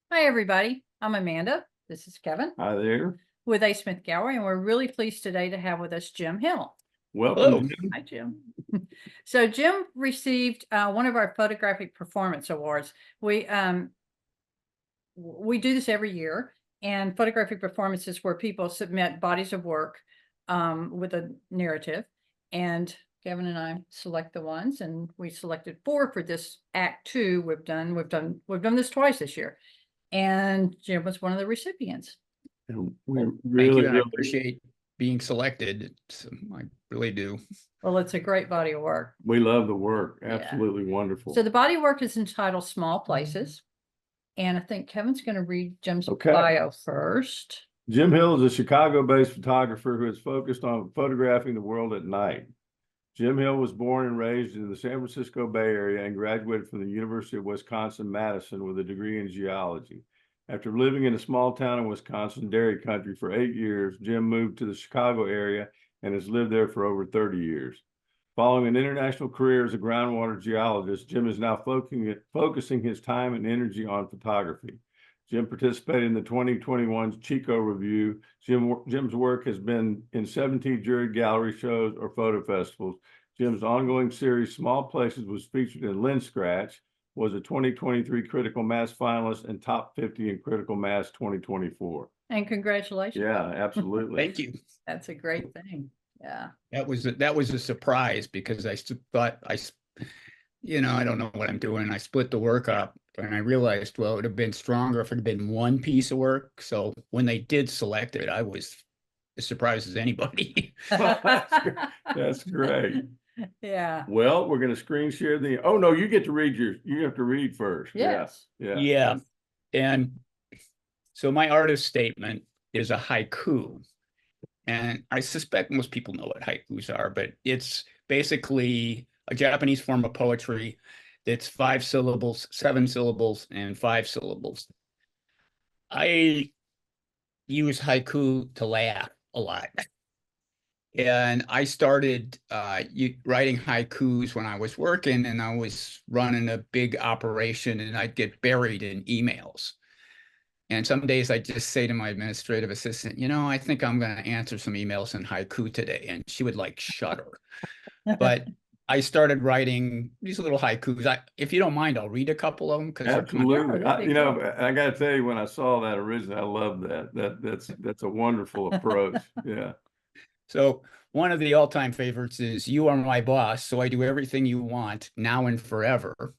Hi, everybody. I'm Amanda. This is Kevin Hi there. with A. Smith Gallery, and we're really pleased today to have with us Jim Hill. Welcome, Hello. Jim. Hi, Jim. So Jim received one of our Photographic Performance Awards. We do this every year, and Photographic Performance is where people submit bodies of work with a narrative, and Kevin and I select the ones, and we selected 4 for this Act 2. We've done this twice this year. And Jim was one of the recipients. And we Well, thank really, you, and I really, appreciate being selected. I really do. Well, it's a great body of work. we love the work. Yeah. Absolutely wonderful. So the body of work is entitled Small Places. And I think Kevin's going to read Jim's Okay. bio first. Jim Hill is a Chicago-based photographer who is focused on photographing the world at night. Jim Hill was born and raised in the San Francisco Bay Area and graduated from the University of Wisconsin-Madison with a degree in geology. After living in a small town in Wisconsin, dairy country, for 8 years, Jim moved to the Chicago area and has lived there for over 30 years. Following an international career as a groundwater geologist, Jim is now focusing his time and energy on photography. Jim participated in the 2021 Chico Review. Jim's work has been in 17 juried gallery shows or photo festivals. Jim's ongoing series, Small Places, was featured in Lens Scratch, was a 2023 Critical Mass finalist, and top 50 in Critical Mass 2024. And congratulations. Yeah, absolutely. Thank you. That's a great thing. Yeah. That was a surprise because I thought I don't know what I'm doing. I split the work up and I realized, well, it would have been stronger if it had been one piece of work. So when they did select it, I was as surprised as anybody. That's great. Yeah. Well, we're going to screen share the. Oh no, you get to read you have to read first. Yes. Yeah. Yeah. And so my artist statement is a haiku. And I suspect most people know what haikus are, but it's basically a Japanese form of poetry that's 5 syllables, 7 syllables, and 5 syllables. I use haiku to laugh a lot. And I started writing haikus when I was working, and I was running a big operation, and I'd get buried in emails. And some days I just say to my administrative assistant, I think I'm going to answer some emails in haiku today. And she would like shudder. But I started writing these little haikus. If you don't mind, I'll read a couple of them. Absolutely. I got to tell you, when I saw that originally, I love that. That's a wonderful approach. Yeah. So one of the all-time favorites is, "You are my boss, so I do everything you want now and forever."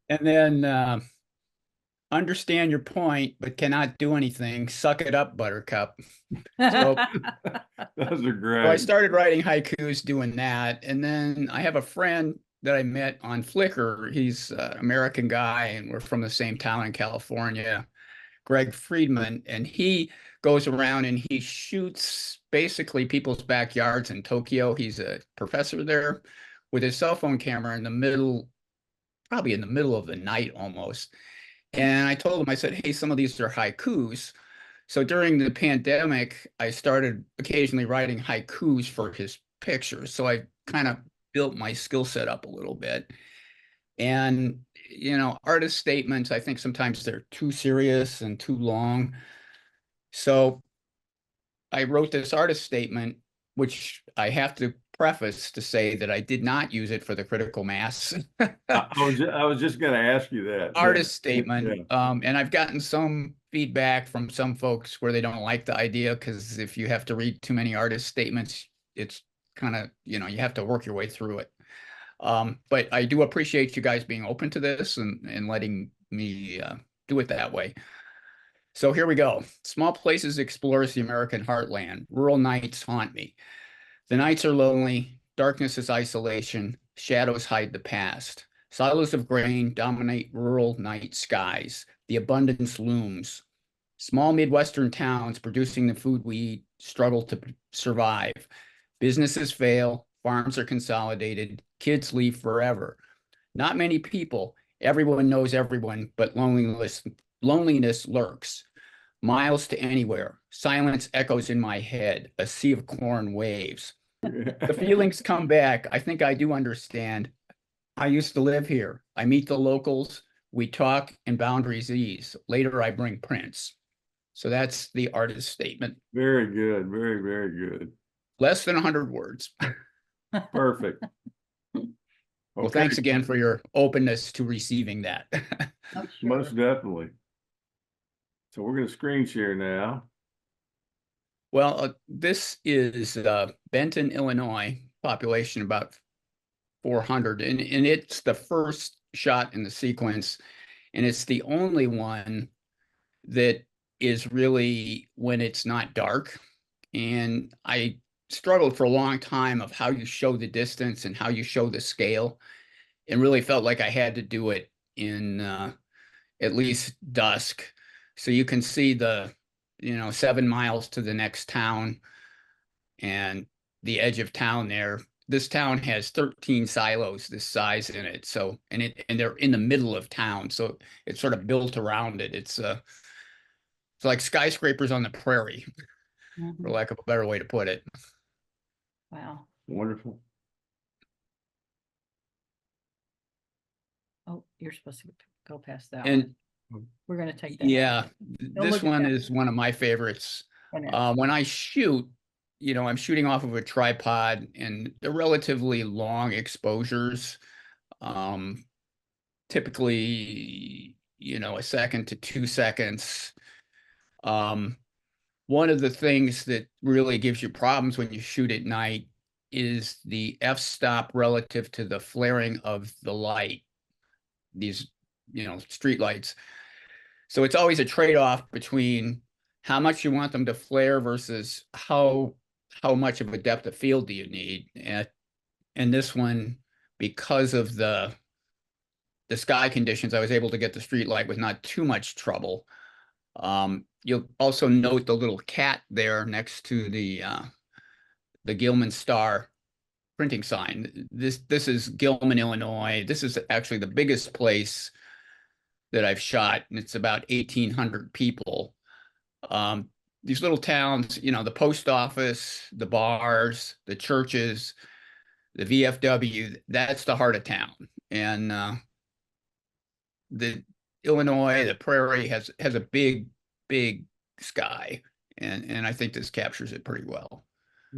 And then understand your point, but cannot do anything. Suck it up, Buttercup. So those are great. So I started writing haikus doing that. And then I have a friend that I met on Flickr. He's an American guy, and we're from the same town in California, Greg Friedman. And he goes around and he shoots basically people's backyards in Tokyo. He's a professor there with his cell phone camera probably in the middle of the night almost. And I told him, I said, hey, some of these are haikus. So during the pandemic, I started occasionally writing haikus for his pictures. So I kind of built my skill set up a little bit. And, artist statements, I think sometimes they're too serious and too long. So I wrote this artist statement, which I have to preface to say that I did not use it for the critical mass. I was just going to ask you that. Artist statement. Yeah. And I've gotten some feedback from some folks where they don't like the idea, because if you have to read too many artist statements, it's kind of, you have to work your way through it. But I do appreciate you guys being open to this and letting me do it that way. So here we go. Small Places explores the American heartland. Rural nights haunt me. The nights are lonely. Darkness is isolation. Shadows hide the past. Silos of grain dominate rural night skies. The abundance looms. Small Midwestern towns producing the food we eat struggle to survive. Businesses fail. Farms are consolidated. Kids leave forever. Not many people. Everyone knows everyone, but loneliness lurks. Miles to anywhere. Silence echoes in my head. A sea of corn waves. The feelings come back. I think I do understand. I used to live here. I meet the locals. We talk and boundaries ease. Later, I bring prints. So that's the artist statement. Very good. Very, very good. Less than 100 words. Perfect. Well, Okay, thanks again for your openness to receiving that. Oh, most sure. definitely. So we're going to screen share now. Well, this is Benton, Illinois, population about 400, and it's the first shot in the sequence, and it's the only one that is really when it's not dark. And I struggled for a long time of how you show the distance and how you show the scale, and really felt like I had to do it in at least dusk. So you can see the, 7 miles to the next town and the edge of town there. This town has 13 silos this size in it. So, and they're in the middle of town. So it's sort of built around it. It's like skyscrapers on the prairie, for Mhm. lack of a better way to put it. Wow. Wonderful. Oh, you're supposed to go past that one. And We're gonna take that. yeah, Don't this look at one that. is one of my favorites. I know. When I shoot, I'm shooting off of a tripod, and they're relatively long exposures. Typically, a second to 2 seconds. One of the things that really gives you problems when you shoot at night is the f-stop relative to the flaring of the light, these, street lights. So it's always a trade-off between how much you want them to flare versus how much of a depth of field do you need. And this one, because of the sky conditions, I was able to get the street light with not too much trouble. You'll also note the little cat there next to the Gilman Star printing sign. This is Gilman, Illinois. This is actually the biggest place that I've shot, and it's about 1,800 people. These little towns, the post office, the bars, the churches, the VFW, that's the heart of town. And the Illinois, the prairie has a big, big sky. And I think this captures it pretty well.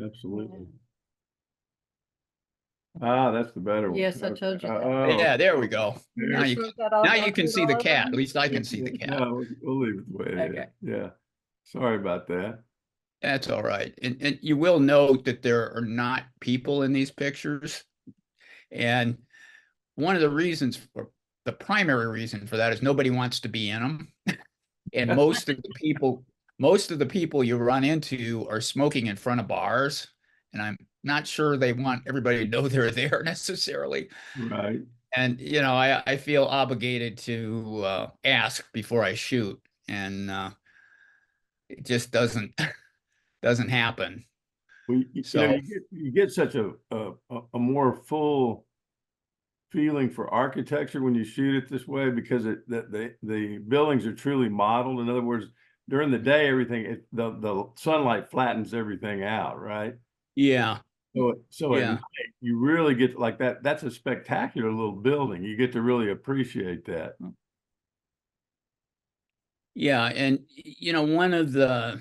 Absolutely. Ah, that's the better one. Yes, I told you that. Oh, Yeah, there we go. there. Now you So can, that I'll now go you can through see the all of cat. them? At least I can see the cat. No, we'll leave it the way it is. Okay. Yeah. Sorry about that. That's all right. And you will note that there are not people in these pictures. And one of the reasons, or the primary reason for that, is nobody wants to be in them. And most of the people you run into are smoking in front of bars. And I'm not sure they want everybody to know they're there necessarily. Right. And, I feel obligated to ask before I shoot. And it just doesn't happen. Well, So you get such a more full feeling for architecture when you shoot it this way, because the buildings are truly modeled. In other words, during the day, everything the sunlight flattens everything out, right? yeah, So at yeah, night, you really get like that. That's a spectacular little building. You get to really appreciate that. yeah. And one of the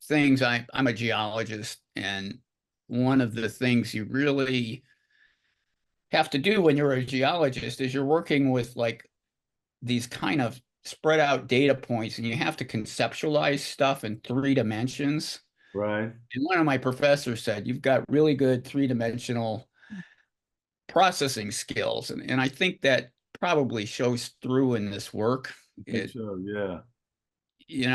things, I'm a geologist, and one of the things you really have to do when you're a geologist is you're working with like these kind of spread out data points, and you have to conceptualize stuff in 3 dimensions. Right. And one of my professors said, you've got really good 3-dimensional processing skills. And I think that probably shows through in this work. I think so. Yeah. You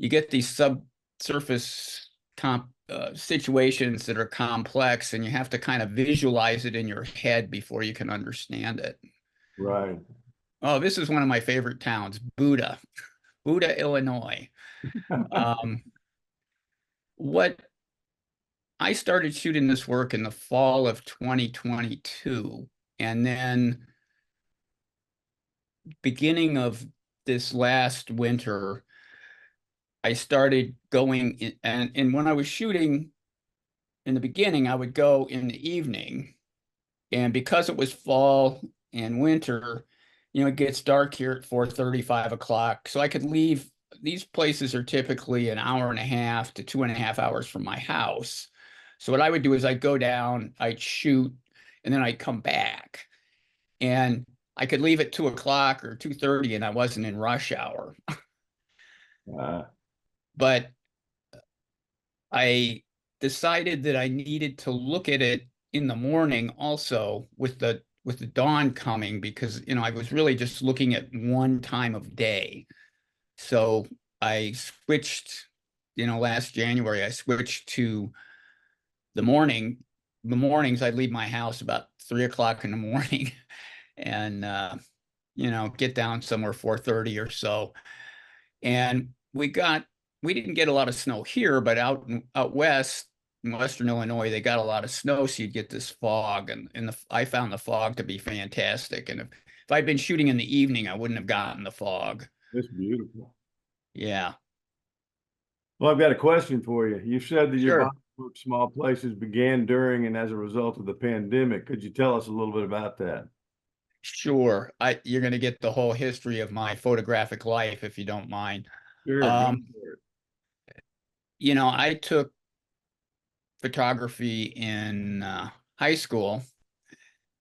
get these subsurface situations that are complex, and you have to kind of visualize it in your head before you can understand it. Right. Oh, this is one of my favorite towns, Buda, Illinois. What I started shooting this work in the fall of 2022, and then beginning of this last winter, I started going in, and when I was shooting in the beginning, I would go in the evening, and because it was fall and winter, it gets dark here at 4:30, 5 o'clock. So I could leave. These places are typically an hour and a half to 2.5 hours from my house. So what I would do is I'd go down, I'd shoot, and then I'd come back. And I could leave at 2 o'clock or 2:30 and I wasn't in rush hour. Uh, But I decided that I needed to look at it in the morning also with the dawn coming, because I was really just looking at one time of day. So I switched, last January, I switched to the morning. The mornings I'd leave my house about 3 o'clock in the morning and get down somewhere 4:30 or so. And we didn't get a lot of snow here, but out west in Western Illinois, they got a lot of snow. So you'd get this fog, and I found the fog to be fantastic. And if I'd been shooting in the evening, I wouldn't have gotten the fog. it's beautiful. Yeah. Well, I've got a question for you. You said that your Sure. body of work, Small Places, began during and as a result of the pandemic. Could you tell us a little bit about that? Sure. You're going to get the whole history of my photographic life, if you don't mind. Sure. Go Um, for it. I took photography in high school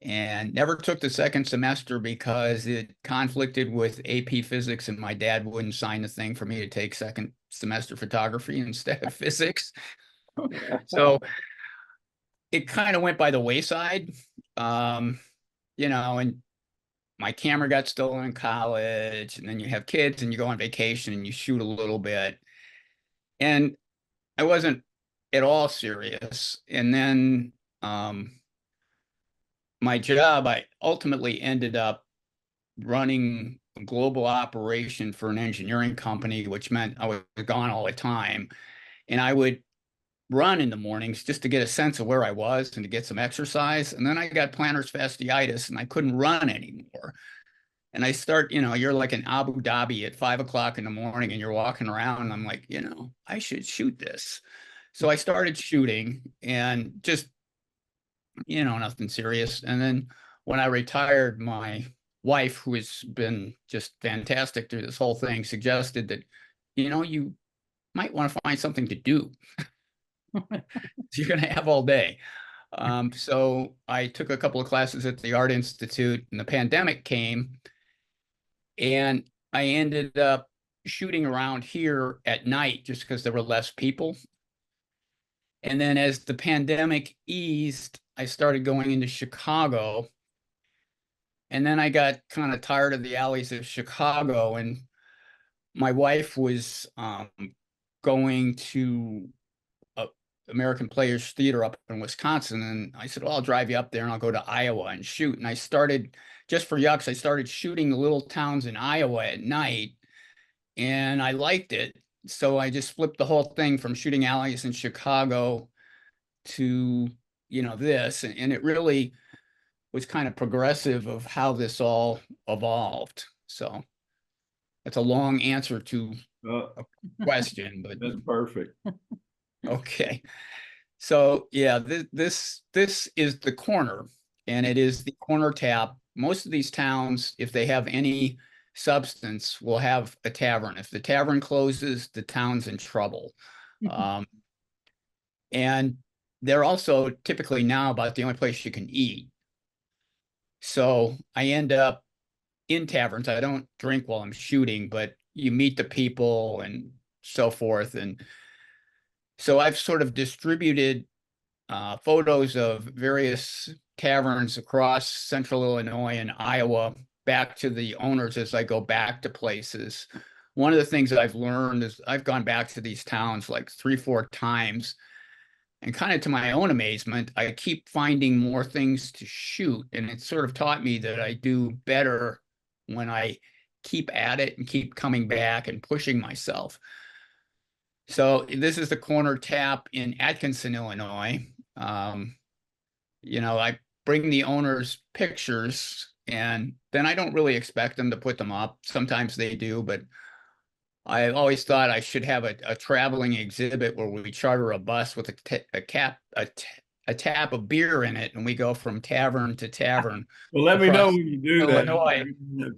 and never took the second semester because it conflicted with AP physics, and my dad wouldn't sign the thing for me to take second semester photography instead of physics. So it kind of went by the wayside. And my camera got stolen in college, and then you have kids and you go on vacation and you shoot a little bit. And I wasn't at all serious. And then my job, I ultimately ended up running a global operation for an engineering company, which meant I was gone all the time. And I would run in the mornings just to get a sense of where I was and to get some exercise. And then I got plantar fasciitis and I couldn't run anymore. And you're like in Abu Dhabi at 5 o'clock in the morning and you're walking around. And I'm like, I should shoot this. So I started shooting and just, nothing serious. And then when I retired, my wife, who has been just fantastic through this whole thing, suggested that, you might want to find something to do. You're going to have all day. So I took a couple of classes at the Art Institute, and the pandemic came, and I ended up shooting around here at night just because there were less people. And then as the pandemic eased, I started going into Chicago. And then I got kind of tired of the alleys of Chicago, and my wife was going to American Players Theater up in Wisconsin. And I said, well, I'll drive you up there and I'll go to Iowa and shoot. And I started, just for yucks, I started shooting the little towns in Iowa at night, and I liked it. So I just flipped the whole thing from shooting alleys in Chicago to, this. And it really was kind of progressive of how this all evolved. So that's a long answer to Uh, a question, but that's perfect. okay. So yeah, this is the corner, and it is the corner tap. Most of these towns, if they have any substance, will have a tavern. If the tavern closes, the town's in trouble. And they're also typically now about the only place you can eat. So I end up in taverns. I don't drink while I'm shooting, but you meet the people and so forth. And so I've sort of distributed photos of various taverns across central Illinois and Iowa back to the owners as I go back to places. One of the things that I've learned is I've gone back to these towns like 3-4 times, and kind of to my own amazement, I keep finding more things to shoot. And it sort of taught me that I do better when I keep at it and keep coming back and pushing myself. So this is the corner tap in Atkinson, Illinois. I bring the owners pictures, and then I don't really expect them to put them up. Sometimes they do, but I always thought I should have a traveling exhibit where we charter a bus with a a tap of beer in it, and we go from tavern to tavern Well, let me know across when you do that. Illinois,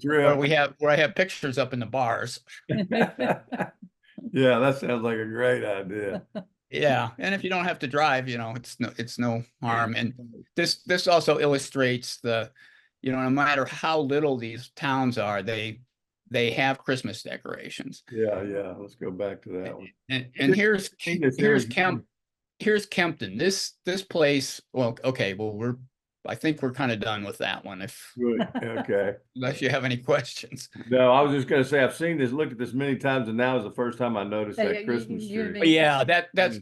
Trip. where I have pictures up in the bars. Yeah, that sounds like a great idea. Yeah, and if you don't have to drive, it's no harm. And this also illustrates no matter how little these towns are, they have Christmas decorations. Yeah, yeah. Let's go back to that one. And Seen this image. here's Kempton. This place. Well, okay. Well, I think we're kind of done with that one. Good. Okay. Unless you have any questions. No, I was just gonna say, I've seen this, looked at this many times, and now is the first time I noticed Yeah, that Christmas tree. But yeah, that's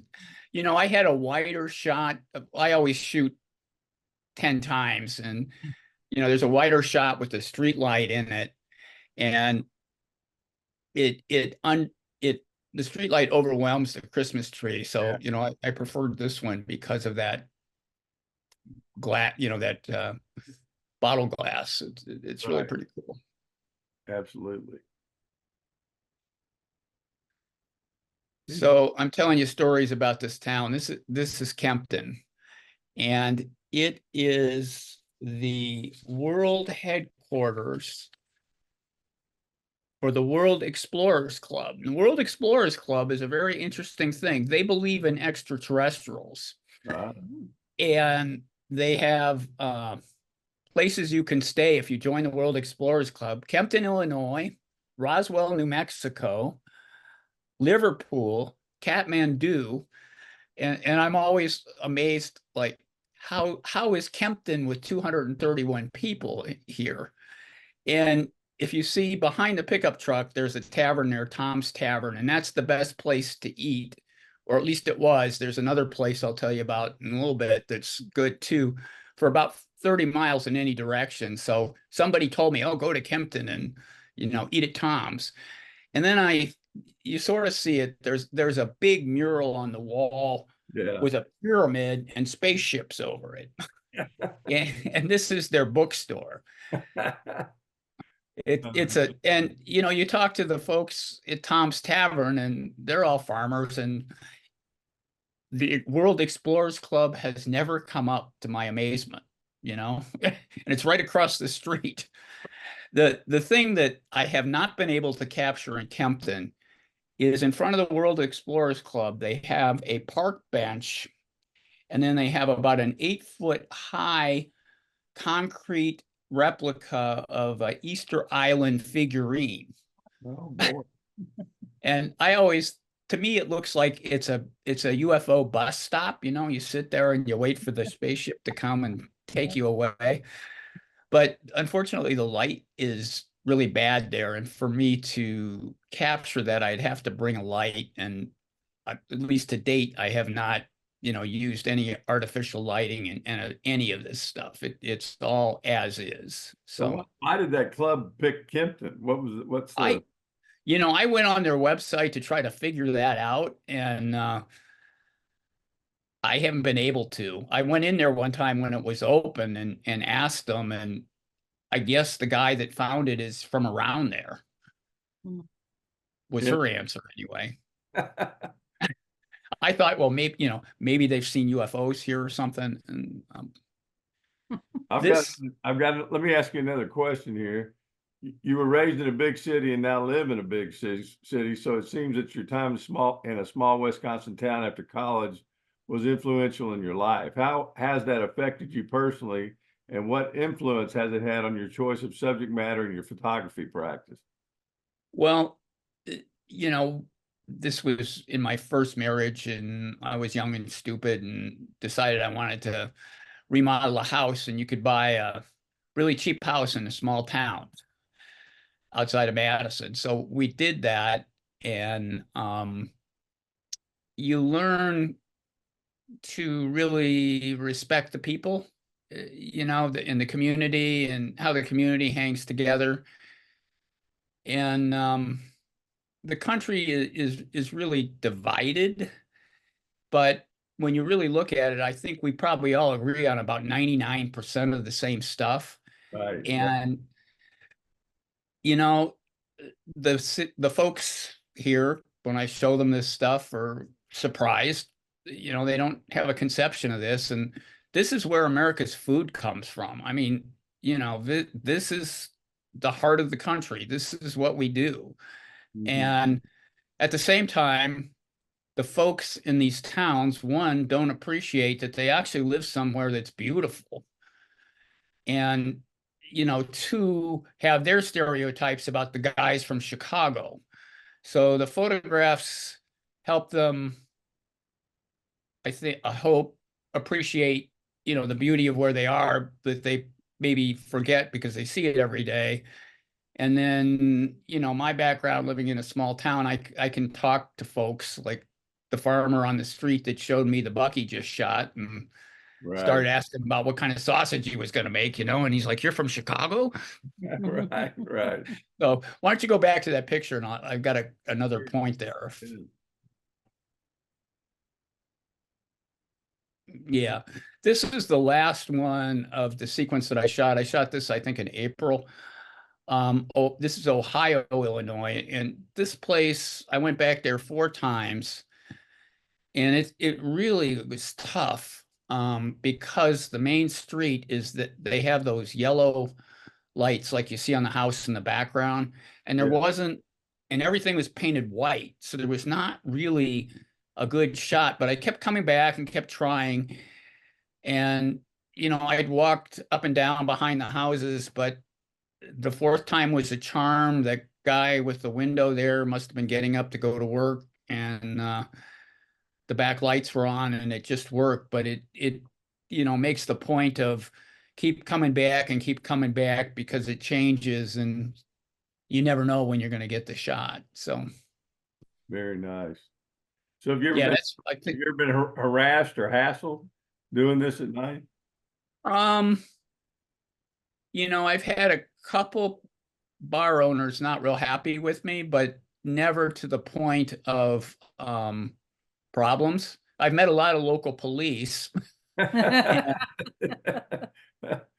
I had a wider shot. I always shoot 10 times, and there's a wider shot with the street light in it, and the street light overwhelms the Christmas tree. So I preferred this one because of that glass, that bottle glass. It's really pretty cool. Absolutely. So I'm telling you stories about this town. This is Kempton, and it is the world headquarters for the World Explorers Club. And the World Explorers Club is a very interesting thing. They believe in extraterrestrials, and they have places you can stay if you join the World Explorers Club. Kempton, Illinois, Roswell, New Mexico, Liverpool, Kathmandu, and I'm always amazed, like how is Kempton with 231 people here? And if you see behind the pickup truck, there's a tavern there, Tom's Tavern, and that's the best place to eat, or at least it was. There's another place I'll tell you about in a little bit that's good too, for about 30 miles in any direction. So somebody told me, oh, go to Kempton and eat at Tom's. And then you sort of see it. There's a big mural on the wall with a pyramid and spaceships over it. and this is their bookstore. And you talk to the folks at Tom's Tavern, and they're all farmers, and the World Explorers Club has never come up, to my amazement, and it's right across the street. The thing that I have not been able to capture in Kempton is in front of the World Explorers Club, they have a park bench, and then they have about an 8-foot high concrete replica of an Easter Island figurine. Oh, boy. And to me, it looks like it's a UFO bus stop. You sit there and you wait for the spaceship to come and take you away. But unfortunately, the light is really bad there. And for me to capture that, I'd have to bring a light. And at least to date, I have not, used any artificial lighting in any of this stuff. It's all as is. So why did that club pick Kempton? I went on their website to try to figure that out, and I haven't been able to. I went in there one time when it was open and asked them, and I guess the guy that found it is from around there. Was her answer anyway. I thought, well, maybe they've seen UFOs here or something. And let me ask you another question here. You were raised in a big city and now live in a big city. So it seems that your time in a small Wisconsin town after college was influential in your life. How has that affected you personally? And what influence has it had on your choice of subject matter and your photography practice? Well, this was in my first marriage, and I was young and stupid and decided I wanted to remodel a house, and you could buy a really cheap house in a small town outside of Madison. So we did that, and you learn to really respect the people, in the community, and how the community hangs together. And the country is really divided, but when you really look at it, I think we probably all agree on about 99% of the same stuff. Right. And the folks here, when I show them this stuff, are surprised they don't have a conception of this. And this is where America's food comes from. I mean, this is the heart of the country. This is what we do. Mhm. And at the same time, the folks in these towns, one, don't appreciate that they actually live somewhere that's beautiful. And, two, have their stereotypes about the guys from Chicago. So the photographs help them, I hope, appreciate, the beauty of where they are, that they maybe forget because they see it every day. And then, my background living in a small town, I can talk to folks like the farmer on the street that showed me the buck he just shot and Right, started asking about what kind of sausage he was going to make, and he's like, "You're from Chicago?" right, right. So why don't you go back to that picture and I've got another point there. Yeah, this is the last one of the sequence that I shot. I shot this, I think, in April. Oh, this is Ohio, Illinois, and this place, I went back there 4 times, and it really was tough, because the main street is that they have those yellow lights like you see on the house in the background, and there Yeah. wasn't, and everything was painted white, so there was not really a good shot. But I kept coming back and kept trying, and I'd walked up and down behind the houses, but the fourth time was a charm. That guy with the window there must have been getting up to go to work, and the back lights were on, and it just worked. But it makes the point of keep coming back and keep coming back, because it changes, and you never know when you're going to get the shot. So Very nice. So have you ever yeah, been, that's, I think, harassed or hassled doing this at night? um, I've had a couple bar owners not real happy with me, but never to the point of problems. I've met a lot of local police. And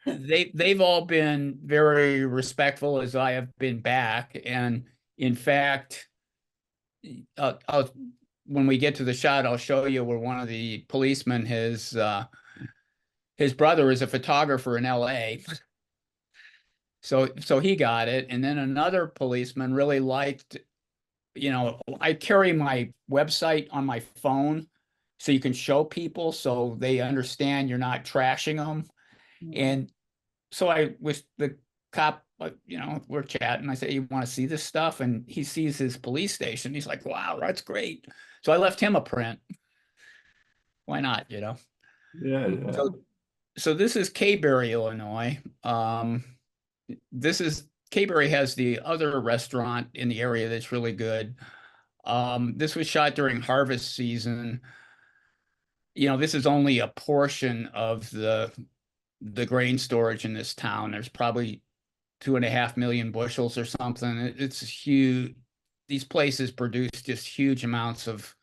they've all been very respectful as I have been back. And in fact, when we get to the shot, I'll show you where one of the policemen, his brother is a photographer in LA. So he got it. And then another policeman really liked, I carry my website on my phone so you can show people so they understand you're not trashing them. And so I was the cop, we're chatting. I say, "You want to see this stuff?" And he sees his police station. He's like, "Wow, that's great." So I left him a print. Why not, Yeah, yeah. So so this is Kayberry, Illinois. This is Kayberry has the other restaurant in the area that's really good. This was shot during harvest season. This is only a portion of the grain storage in this town. There's probably 2.5 million bushels or something. It's huge. These places produce just huge amounts of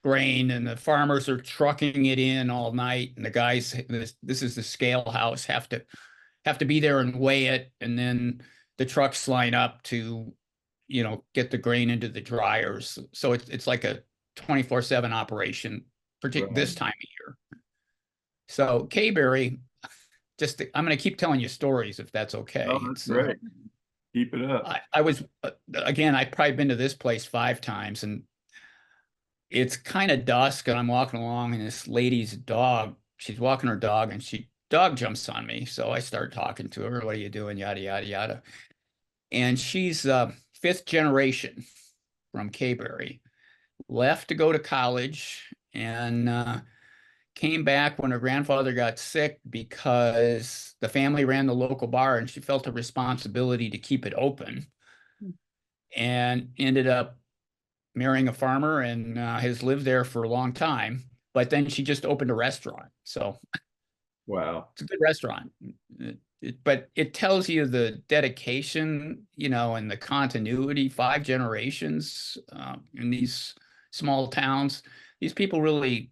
grain, and the farmers are trucking it in all night. And the guys, this is the scale house, have to be there and weigh it, and then the trucks line up to, get the grain into the dryers. So it's like a 24/7 operation, particularly Right. this time of year. So Kayberry, I'm going to keep telling you stories if that's Oh, okay. that's great. Keep it up. I was, again, I've probably been to this place 5 times, and it's kind of dusk, and I'm walking along, and this lady's dog, she's walking her dog, and dog jumps on me. So I start talking to her. "What are you doing?" Yada, yada, yada. And she's fifth generation from Kayberry, left to go to college, and came back when her grandfather got sick because the family ran the local bar, and she felt a responsibility to keep it open, and ended up marrying a farmer, and has lived there for a long time. But then she just opened a restaurant. So Wow. it's a good restaurant. But it tells you the dedication, and the continuity, 5 generations in these small towns. These people really,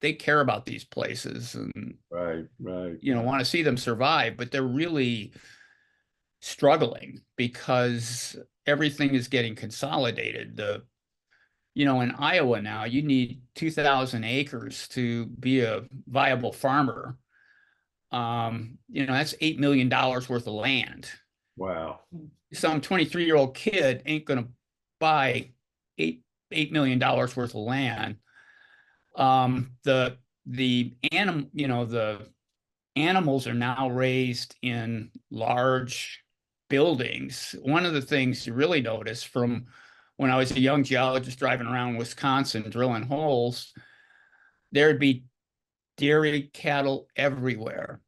they care about these places, and, Right, right. want to see them survive, but they're really struggling because everything is getting consolidated. you know, in Iowa now, you need 2,000 acres to be a viable farmer. You know, that's $8 million worth of land. Wow. Some 23-year-old kid ain't going to buy $8 million worth of land. The animals are now raised in large buildings. One of the things you really notice from when I was a young geologist driving around Wisconsin drilling holes, there'd be dairy cattle everywhere.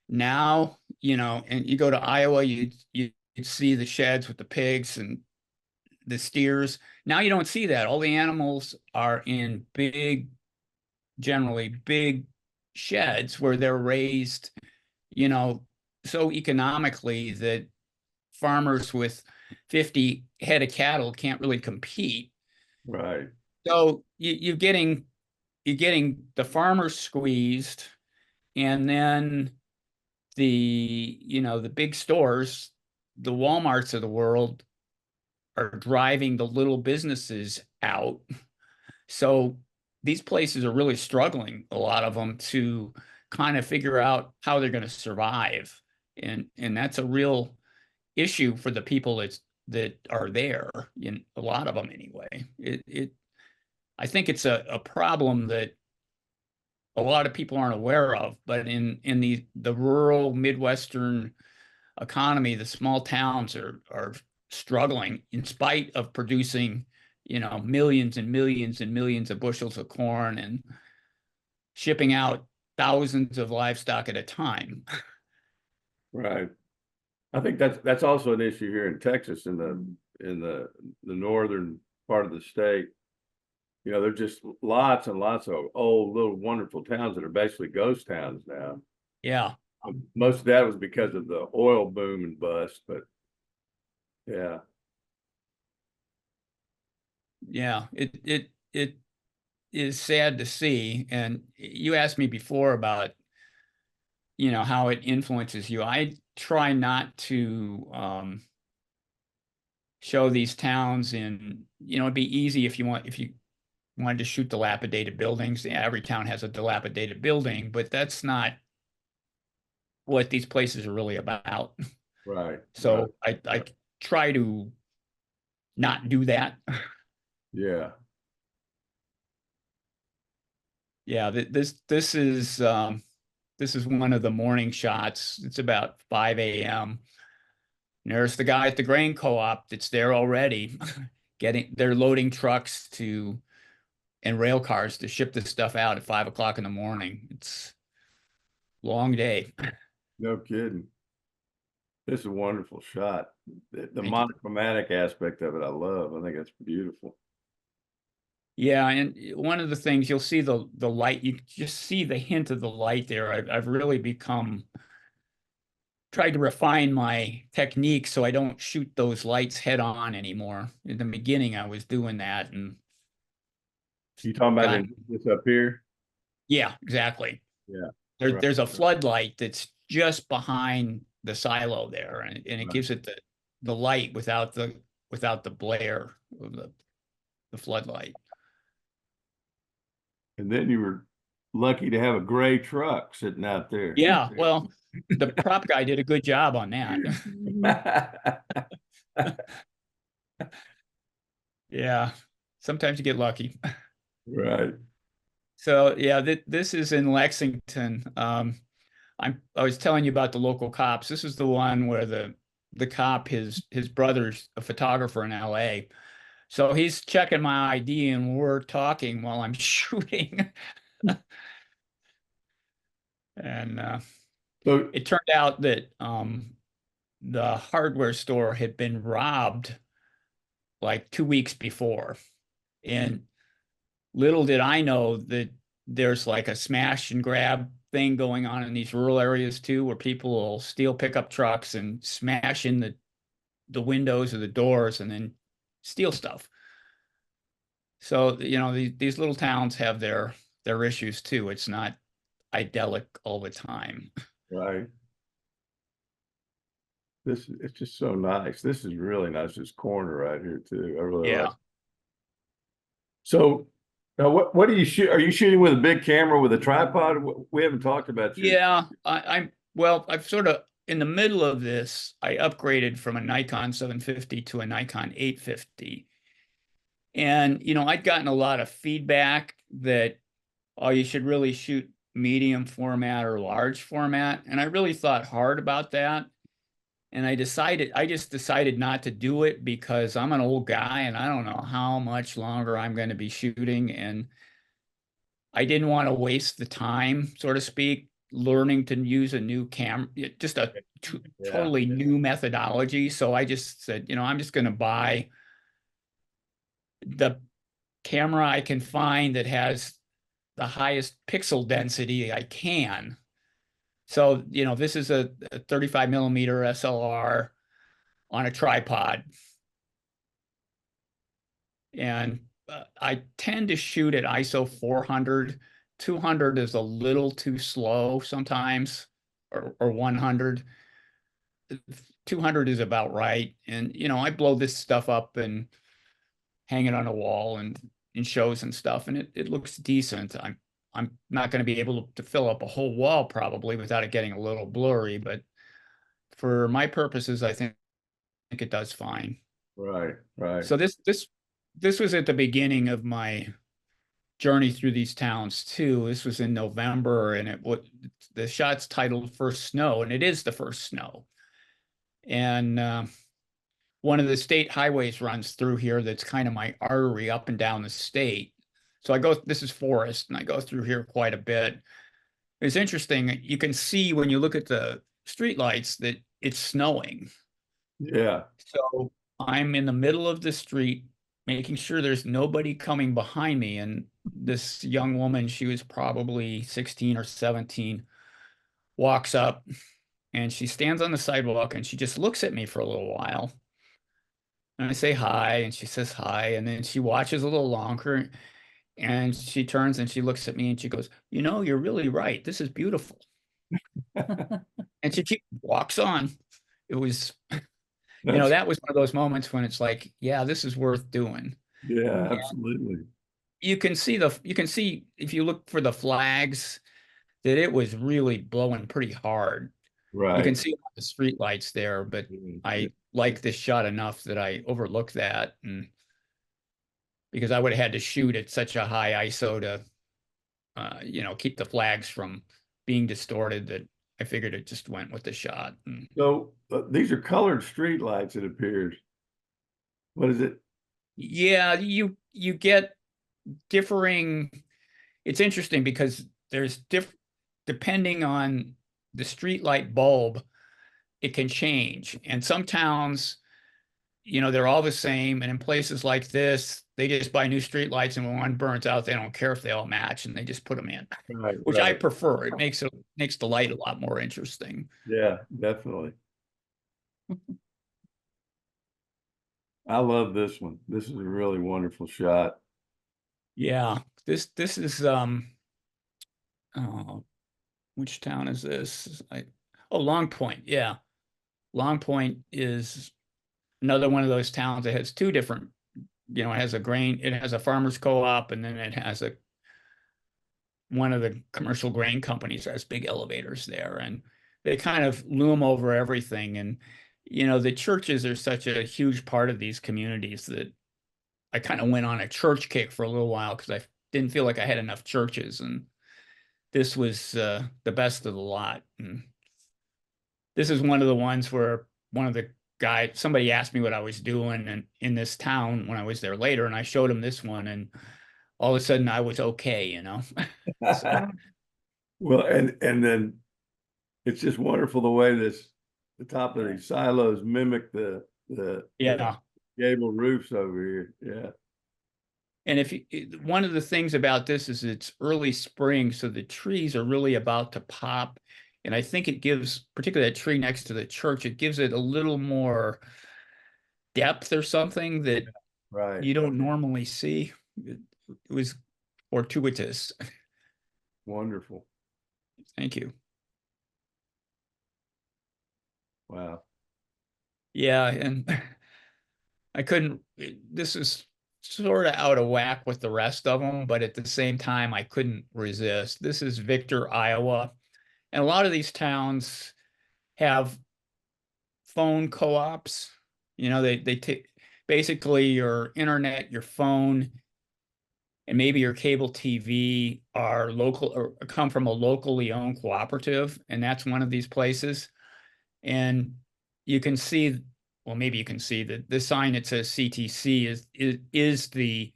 Now, you know, and you go to Iowa, you'd see the sheds with the pigs and the steers. Now you don't see that. All the animals are in generally big sheds where they're raised, you know, so economically that farmers with 50 head of cattle can't really compete. Right. So you're getting the farmers squeezed, and then the big stores, the Walmarts of the world, are driving the little businesses out. So these places are really struggling, a lot of them, to kind of figure out how they're going to survive. And that's a real issue for the people that are there, in a lot of them anyway. I think it's a problem that a lot of people aren't aware of, but in the rural Midwestern economy, the small towns are struggling in spite of producing, you know, millions and millions and millions of bushels of corn and shipping out thousands of livestock at a time. Right. I think that's also an issue here in Texas, in the northern part of the state. You know, there's just lots and lots of old little wonderful towns that are basically ghost towns now. Yeah. Most of that was because of the oil boom and bust, but yeah. Yeah. It is sad to see. And you asked me before about, you know, how it influences you. I try not to show these towns in, you know, it'd be easy if you wanted to shoot dilapidated buildings. Yeah, every town has a dilapidated building, but that's not what these places are really about. Right. So Right. I try to not do that. Yeah. Yeah, this is one of the morning shots. It's about 5 a.m. And there's the guy at the grain co-op that's there already. They're loading trucks and rail cars to ship this stuff out at 5 o'clock in the morning. It's a long day. No kidding. This is a wonderful shot. The Thank you. monochromatic aspect of it, I love. I think that's beautiful. Yeah, and one of the things you'll see the light, you just see the hint of the light there. I've really tried to refine my technique so I don't shoot those lights head on anymore. In the beginning, I was doing that, and You talking about got this up here? yeah, exactly. Yeah. Right. There's a floodlight that's just behind the silo there, and it Right. gives it the light without the glare of the floodlight. And then you were lucky to have a gray truck sitting out there. Yeah, well, the prop guy did a good job on that. Yeah, sometimes you get lucky. Right. So yeah, this is in Lexington. I was telling you about the local cops. This is the one where the cop, his brother's a photographer in LA. So he's checking my ID and we're talking while I'm shooting. And So it turned out that the hardware store had been robbed like 2 weeks before. And little did I know that there's like a smash and grab thing going on in these rural areas too, where people will steal pickup trucks and smash in the windows or the doors and then steal stuff. So, you know, these little towns have their issues too. It's not idyllic all the time. right. It's just so nice. This is really nice. This corner right here too. I really like. Yeah. So now what do you shoot? Are you shooting with a big camera with a tripod? We haven't talked about your. Yeah, well, I've sort of in the middle of this, I upgraded from a Nikon 750 to a Nikon 850. And, I'd gotten a lot of feedback that, oh, you should really shoot medium format or large format. And I really thought hard about that. And I just decided not to do it because I'm an old guy and I don't know how much longer I'm going to be shooting. And I didn't want to waste the time, so to speak, learning to use a new camera, just a Yeah. totally new methodology. So I just said, I'm just going to buy the camera I can find that has the highest pixel density I can. So, this is a 35 millimeter SLR on a tripod. And I tend to shoot at ISO 400. 200 is a little too slow sometimes, or 100. 200 is about right. And, I blow this stuff up and hang it on a wall and in shows and stuff, and it looks decent. I'm not going to be able to fill up a whole wall probably without it getting a little blurry, but for my purposes, I think it does fine. Right. Right. So this was at the beginning of my journey through these towns too. This was in November, and the shot's titled First Snow, and it is the first snow. And one of the state highways runs through here that's kind of my artery up and down the state. So this is forest, and I go through here quite a bit. It's interesting. You can see when you look at the streetlights that it's snowing. Yeah. So I'm in the middle of the street, making sure there's nobody coming behind me. And this young woman, she was probably 16 or 17, walks up and she stands on the sidewalk and she just looks at me for a little while. And I say hi, and she says hi. And then she watches a little longer and she turns and she looks at me and she goes, you're really right. This is beautiful. And she walks on. It was, that was one of those moments when it's like, yeah, this is worth doing. Yeah, And absolutely. you can see if you look for the flags that it was really blowing pretty hard. You can Right. see the street lights there, but I like this shot enough that I overlooked that, and because I would have had to shoot at such a high ISO to keep the flags from being distorted, that I figured it just went with the shot. And So these are colored street lights, it appears. What is it? yeah, you get differing. It's interesting because there's depending on the street light bulb, it can change. And some towns, they're all the same. And in places like this, they just buy new street lights, and when one burns out, they don't care if they all match, and they just put them in, Right. which I Right. prefer. It makes the light a lot more interesting. Yeah, definitely. I love this one. This is a really wonderful shot. Yeah, this is oh, which town is this? Long Point. Yeah, Long Point is another one of those towns that has two different. It has it has a farmer's co-op, and then it has one of the commercial grain companies has big elevators there, and they kind of loom over everything. And the churches are such a huge part of these communities that I kind of went on a church kick for a little while because I didn't feel like I had enough churches, and this was the best of the lot. And this is one of the ones where one of the somebody asked me what I was doing and in this town when I was there later, and I showed him this one, and all of a sudden I was okay. So Well, and then it's just wonderful the way the top of these silos mimic the yeah. gable roofs over here. Yeah. And one of the things about this is it's early spring, so the trees are really about to pop. And I think it gives, particularly that tree next to the church, it gives it a little more depth or something that Right. you don't normally see. It was fortuitous. Wonderful. Thank you. Wow. Yeah, and I couldn't, this is sort of out of whack with the rest of them, but at the same time, I couldn't resist. This is Victor, Iowa. And a lot of these towns have phone co-ops. You know, they take basically your internet, your phone, and maybe your cable TV are local or come from a locally owned cooperative, and that's one of these places. And you can see, well, maybe you can see that the sign that says CTC is the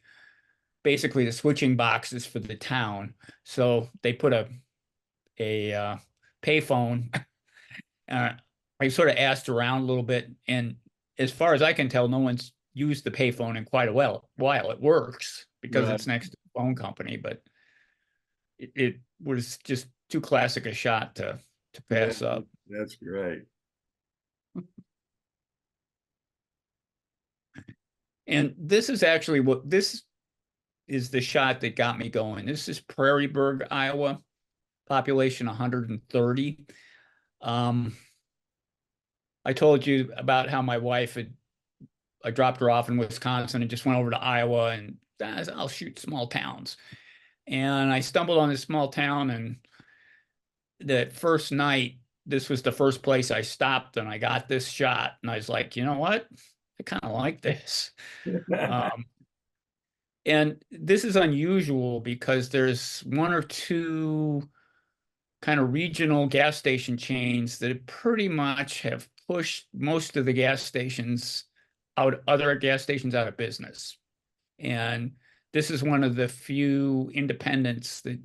basically the switching boxes for the town. So they put a payphone. I sort of asked around a little bit, and as far as I can tell, no one's used the payphone in quite a while. It works because Right. it's next to the phone company, but it was just too classic a shot to pass up. That's great. And this is actually this is the shot that got me going. This is Prairieburg, Iowa, population 130. I told you about how my wife I dropped her off in Wisconsin and just went over to Iowa, and I'll shoot small towns. And I stumbled on this small town, and that first night, this was the first place I stopped, and I got this shot, and I was like, you know what? I kind of like this. And this is unusual because there's one or two kind of regional gas station chains that pretty much have pushed most of the other gas stations out of business. And this is one of the few independents that,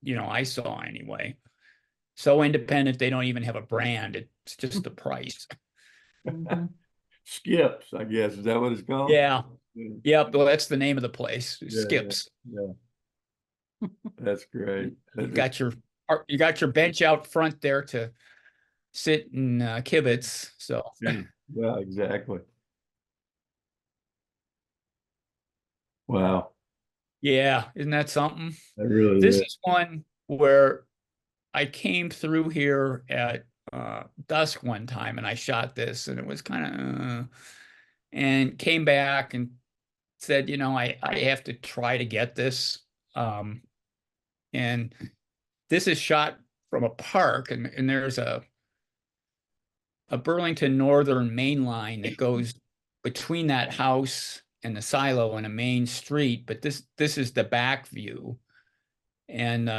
I saw anyway. So independent, they don't even have a brand. It's just the price. Skips, I guess. Is that what it's called? Yeah. Yep. Well, that's the name of the place. Yeah, Skips. Yeah. That's great. You got your bench out front there to sit and kibitz. So Yeah, exactly. Wow. yeah, isn't that something? That really This is. is one where I came through here at dusk one time and I shot this, and it was kind of and came back and said, I have to try to get this. And this is shot from a park, and there's a Burlington Northern main line that goes between that house and the silo in a main street, but this is the back view. And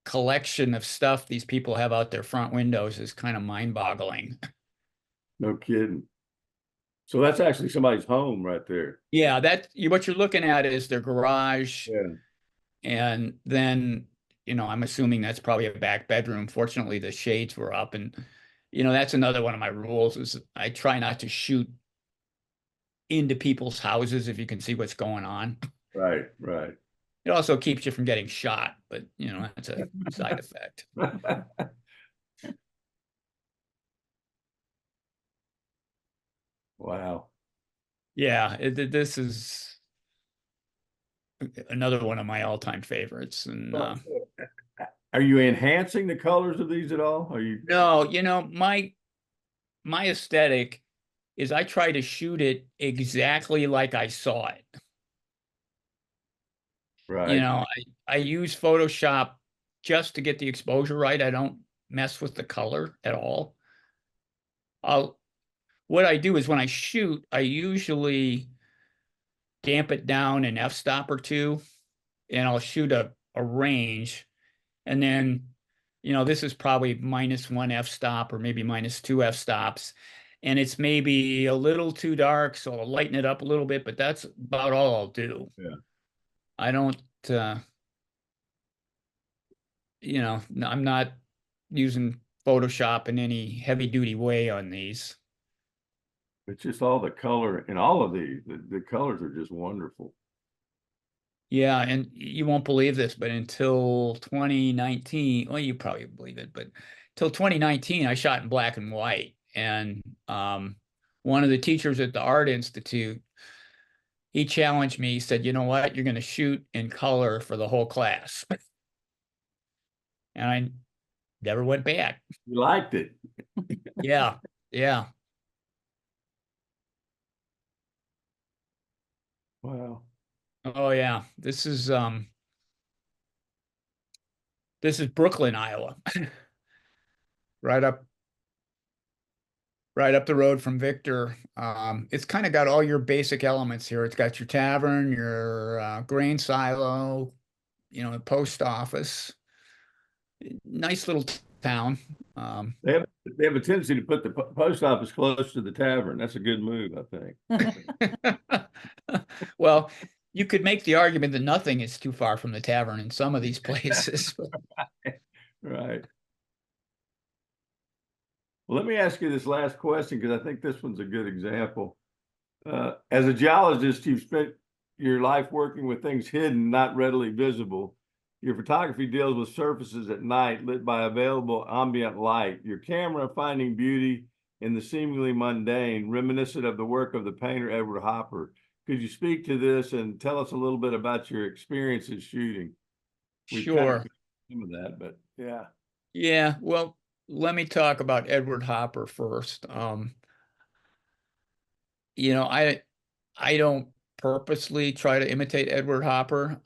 collection of stuff these people have out their front windows is kind of mind-boggling. No kidding. So that's actually somebody's home right there. Yeah, what you're looking at is their garage. Yeah. And then, I'm assuming that's probably a back bedroom. Fortunately, the shades were up, and that's another one of my rules is I try not to shoot into people's houses if you can see what's going on. Right, right. It also keeps you from getting shot, but that's a side effect. Wow. Yeah, this is another one of my all-time favorites. And are you enhancing the colors of these at all? Are you? no, my aesthetic is I try to shoot it exactly like I saw it. Right. I use Photoshop just to get the exposure right. I don't mess with the color at all. What I do is when I shoot, I usually damp it down an f-stop or two, and I'll shoot a range. And then, this is probably -1 f-stop or maybe -2 f-stops. And it's maybe a little too dark, so I'll lighten it up a little bit, but that's about all I'll do. Yeah. I don't, I'm not using Photoshop in any heavy duty way on these. It's just all the color in all of these. The colors are just wonderful. Yeah, and you won't believe this, but until 2019, well, you probably believe it, but until 2019, I shot in black and white. And one of the teachers at the Art Institute, he challenged me. He said, you know what? You're going to shoot in color for the whole class. And I never went back. You liked it. Yeah, yeah. Wow. Oh yeah. This is Brooklyn, Iowa. Right up right up the road from Victor. It's kind of got all your basic elements here. It's got your tavern, your grain silo, a post office. Nice little town. Um, They have a tendency to put the post office close to the tavern. That's a good move, I think. well, you could make the argument that nothing is too far from the tavern in some of these places. Right. Well, let me ask you this last question because I think this one's a good example. As a geologist, you've spent your life working with things hidden, not readily visible. Your photography deals with surfaces at night lit by available ambient light. Your camera finding beauty in the seemingly mundane, reminiscent of the work of the painter Edward Hopper. Could you speak to this and tell us a little bit about your experiences shooting? We've kind of Sure. some of that, but yeah. Yeah. Well, let me talk about Edward Hopper first. I don't purposely try to imitate Edward Hopper.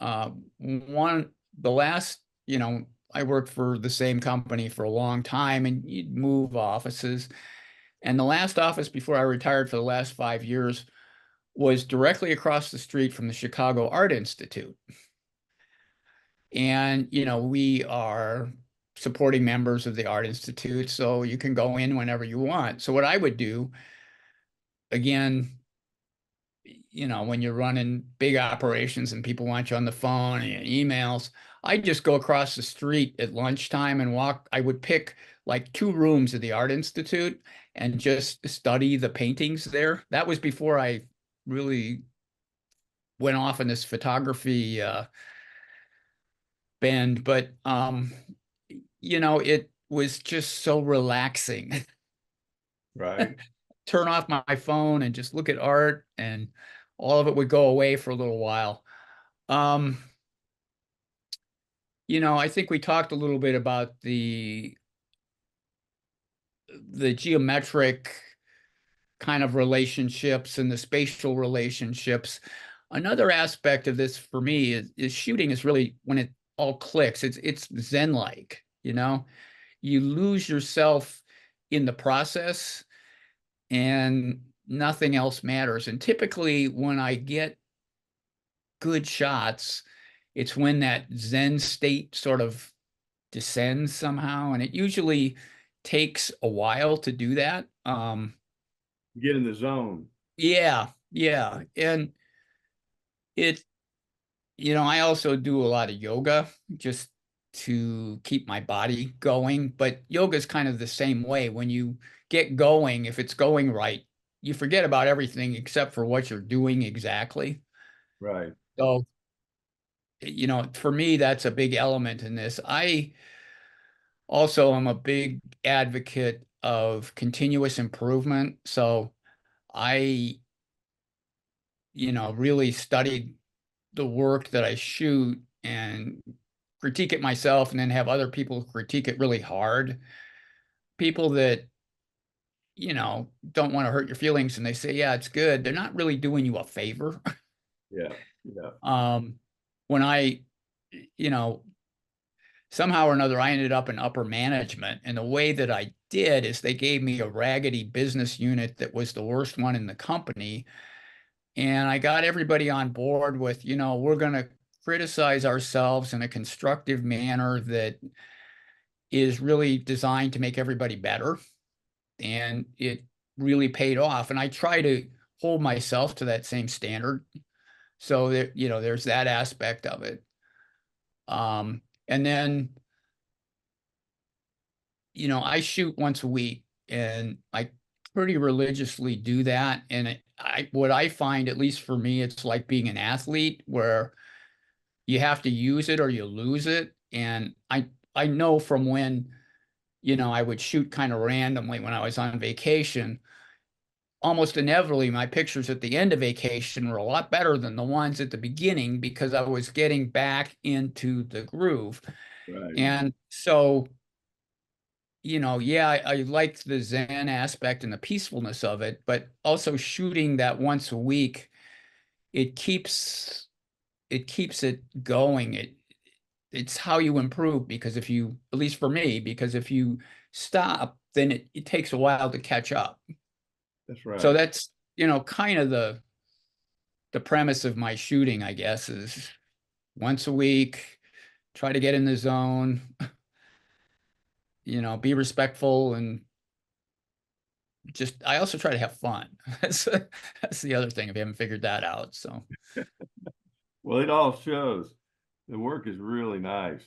The last, I worked for the same company for a long time and you'd move offices. And the last office before I retired for the last 5 years was directly across the street from the Chicago Art Institute. And, we are supporting members of the Art Institute, so you can go in whenever you want. So what I would do, again, when you're running big operations and people want you on the phone and emails, I just go across the street at lunchtime and walk. I would pick like 2 rooms of the Art Institute and just study the paintings there. That was before I really went off in this photography bend, but it was just so relaxing. Right. Turn off my phone and just look at art, and all of it would go away for a little while. Um, I think we talked a little bit about the geometric kind of relationships and the spatial relationships. Another aspect of this for me is shooting is really when it all clicks. It's Zen-like, you lose yourself in the process and nothing else matters. And typically when I get good shots, it's when that Zen state sort of descends somehow. And it usually takes a while to do that. Get in the zone. Yeah, yeah. And it, I also do a lot of yoga just to keep my body going. But yoga is kind of the same way. When you get going, if it's going right, you forget about everything except for what you're doing exactly. Right. So, for me, that's a big element in this. I also am a big advocate of continuous improvement. So I, really studied the work that I shoot and critique it myself and then have other people critique it really hard. People that, don't want to hurt your feelings and they say, yeah, it's good. They're not really doing you a favor. Yeah. Yeah. When I, you know, somehow or another, I ended up in upper management. And the way that I did is they gave me a raggedy business unit that was the worst one in the company. And I got everybody on board with, we're going to criticize ourselves in a constructive manner that is really designed to make everybody better. And it really paid off. And I try to hold myself to that same standard. So that, there's that aspect of it. And then, I shoot once a week and I pretty religiously do that. And what I find, at least for me, it's like being an athlete where you have to use it or you lose it. And I know from when, I would shoot kind of randomly when I was on vacation, almost inevitably my pictures at the end of vacation were a lot better than the ones at the beginning because I was getting back into the groove. Right. And so, yeah, I like the Zen aspect and the peacefulness of it, but also shooting that once a week, it keeps it keeps it going. It's how you improve, because if you, at least for me, because if you stop, then it takes a while to catch up. That's right. So that's, kind of the premise of my shooting, I guess, is once a week, try to get in the zone, be respectful, and I also try to have fun. That's the other thing, if you haven't figured that out. So, Well, it all shows. The work is really nice.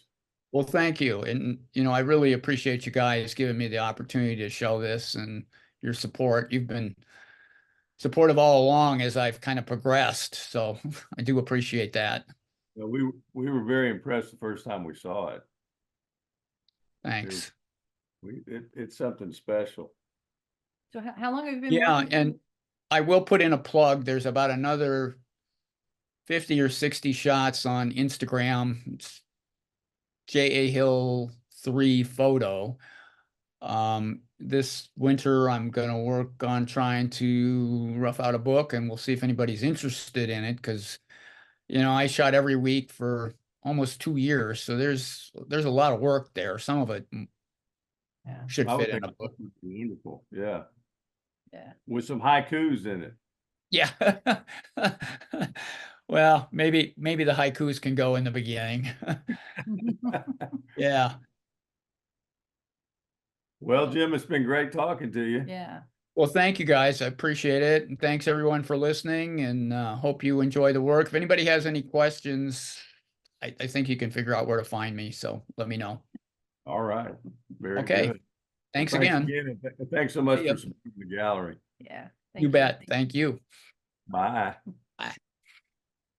well, thank you. And, I really appreciate you guys giving me the opportunity to show this and your support. You've been supportive all along as I've kind of progressed. So I do appreciate that. We were very impressed the first time we saw it. Thanks. It's something special. So how long have you been Yeah, working? and I will put in a plug. There's about another 50 or 60 shots on Instagram. It's J.A. Hill 3 photo. This winter I'm gonna work on trying to rough out a book, and we'll see if anybody's interested in it, because I shot every week for almost 2 years, so there's a lot of work there. Some of it Yeah. should I would fit in think a book. that would be wonderful. Yeah. Yeah. With some haikus in it. Yeah. Well, maybe the haikus can go in the beginning. Yeah. Well, Jim, it's been great talking to you. Yeah. Well, thank you guys. I appreciate it. And thanks everyone for listening, and hope you enjoy the work. If anybody has any questions, I think you can figure out where to find me. So let me know. All right. Very Okay. good. Thanks Well, again. and thanks so much See ya. for supporting the gallery. Yeah. You bet. Thank you. Bye.